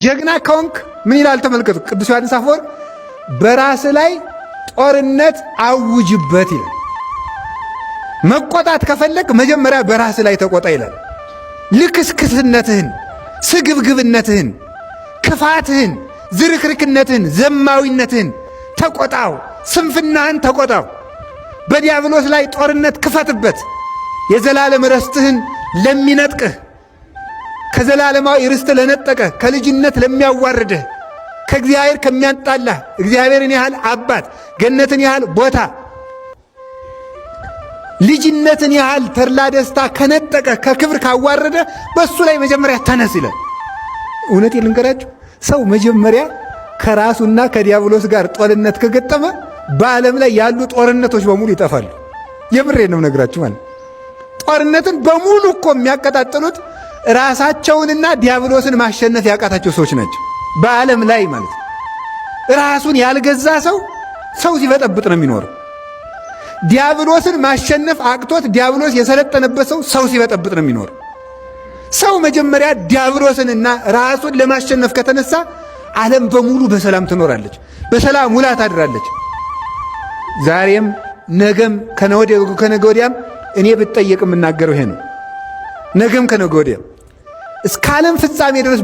ጀግና ከሆንክ ምን ይላል ተመልከቱ። ቅዱስ ዮሐንስ አፈወርቅ በራስ ላይ ጦርነት አውጅበት ይላል። መቆጣት ከፈለክ መጀመሪያ በራስ ላይ ተቆጣ ይላል። ልክስክስነትህን፣ ስግብግብነትህን፣ ክፋትህን፣ ዝርክርክነትህን፣ ዘማዊነትህን ተቆጣው። ስንፍናህን ተቆጣው። በዲያብሎስ ላይ ጦርነት ክፈትበት። የዘላለም ርስትህን ለሚነጥቅህ፣ ከዘላለማዊ ርስት ለነጠቀ፣ ከልጅነት ለሚያዋርድህ፣ ከእግዚአብሔር ከሚያጣላህ፣ እግዚአብሔርን ያህል አባት፣ ገነትን ያህል ቦታ፣ ልጅነትን ያህል ተድላ ደስታ ከነጠቀ፣ ከክብር ካዋረደ በሱ ላይ መጀመሪያ ተነስ ይላል። እውነቴን ልንገራችሁ፣ ሰው መጀመሪያ ከራሱና ከዲያብሎስ ጋር ጦርነት ከገጠመ በዓለም ላይ ያሉ ጦርነቶች በሙሉ ይጠፋሉ። የምሬን ነው ነግራችሁ ማለት ጦርነትን በሙሉ እኮ የሚያቀጣጥሉት ራሳቸውንና ዲያብሎስን ማሸነፍ ያቃታቸው ሰዎች ናቸው። በዓለም ላይ ማለት ራሱን ያልገዛ ሰው ሲበጠብጥ ነው የሚኖረው። ዲያብሎስን ማሸነፍ አቅቶት ዲያብሎስ የሰለጠነበት ሰው ሲበጠብጥ ነው የሚኖረው። ሰው መጀመሪያ ዲያብሎስንና ራሱን ለማሸነፍ ከተነሳ ዓለም በሙሉ በሰላም ትኖራለች፣ በሰላም ውላ ታድራለች። ዛሬም ነገም ከነገ ወዲያም እኔ ብትጠየቅ የምናገረው ይሄ ነው። ነገም ከነገ ወዲያም እስከ ዓለም ፍጻሜ ድረስ